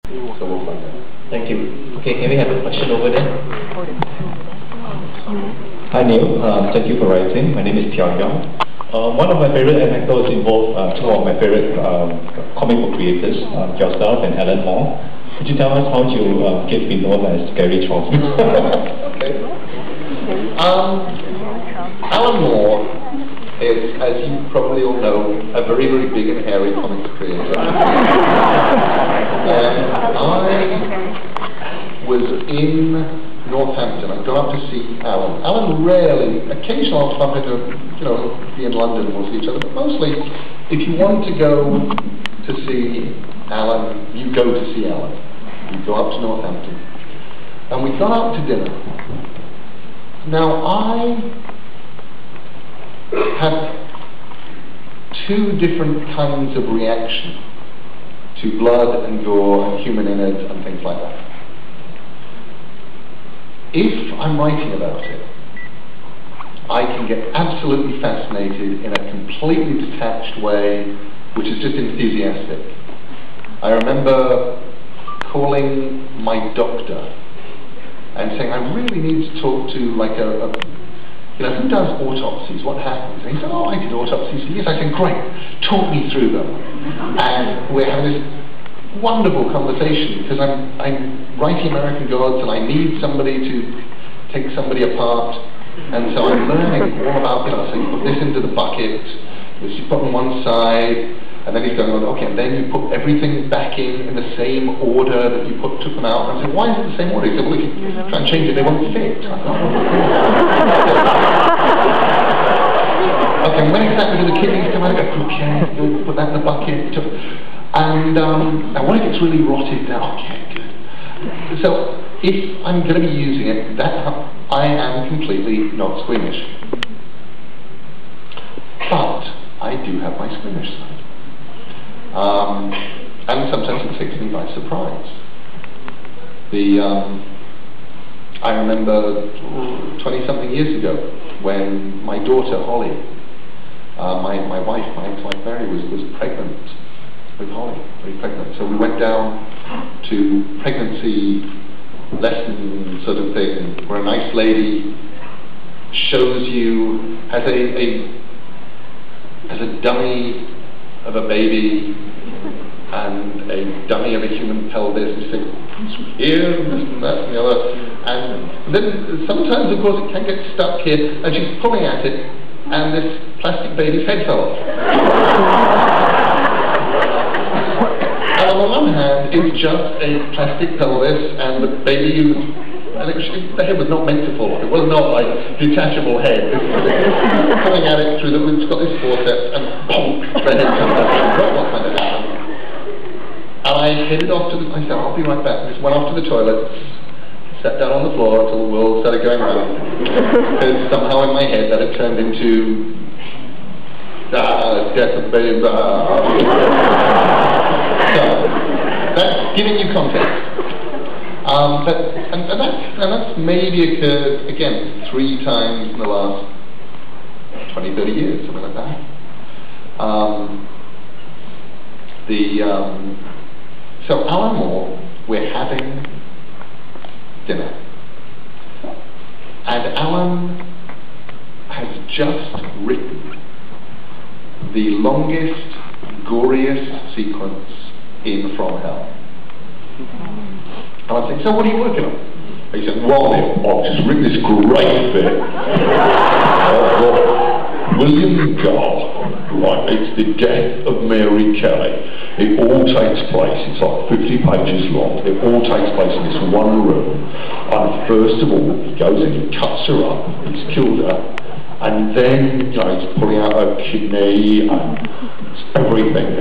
So we'll find out. Thank you. Okay, can we have a question over there? Hi Neil, thank you for writing. My name is Tian Yong. One of my favorite anecdotes involves two of my favorite comic book creators, yourself and Alan Moore. Could you tell us how you came to be known as Gary Charlton? Okay. Alan Moore is, as you probably all know, a very, very big and hairy comics creator. I was in Northampton. I'd gone up to see Alan. Alan rarely, occasionally I'll bump into, be in London and we'll see each other, but mostly, if you want to go to see Alan, you go to see Alan. You go up to Northampton. And we'd gone out to dinner. Now, I have two different kinds of reaction to blood and gore and human innards and things like that. If I'm writing about it, I can get absolutely fascinated in a completely detached way, which is just enthusiastic. I remember calling my doctor and saying, I really need to talk to like who does autopsies? What happens? And he said, oh, I did autopsies for years. I said, great, talk me through them. And we're having this wonderful conversation because I'm writing American Gods and I need somebody to take somebody apart. And so I'm learning all about, so you put this into the bucket, this you put on one side, and then he's going on, okay, and then you put everything back in the same order that you took them out. And I said, why is it the same order? He said, well, if you try and change it, they won't fit. I thought, okay, when exactly do the kidneys come out? I go, okay, put that in the bucket. And now what if it's really rotted down? Okay, good. So if I'm going to be using it, I am completely not squeamish. But I do have my squeamish side. And sometimes it takes me by surprise. I remember 20-something years ago when my daughter Holly, my wife, my ex-wife Mary, was pregnant with Holly, very pregnant. So we went down to pregnancy lesson sort of thing, where a nice lady shows you, has a dummy of a baby and a dummy of a human pelvis, and you think, here, and this and that and the other, and then sometimes, of course, it can get stuck here, and she's pulling at it, and this plastic baby's head fell off. And on the one hand, it's just a plastic pelvis, and the baby, the head was not meant to fall off. It was not like detachable head. It's coming at it through it's got this forceps, and bonk, the head comes out. What kind of happened? And I headed off to I said, I'll be right back. I just went off to the toilet, sat down on the floor until the world started going round. Because somehow in my head that had turned into death of baby. So that's giving you context. And that's maybe occurred, again, 3 times in the last 20, 30 years, something like that. So Alan Moore, we're having dinner. And Alan has just written the longest, goriest sequence in From Hell. And I said, so what are you working on? He said, well, I've just written this great bit. William Gull, right, it's the death of Mary Kelly. It all takes place, it's like 50 pages long, it all takes place in this one room. And first of all, he goes in, he cuts her up, he's killed her, and then, he's pulling out her kidney, and everything.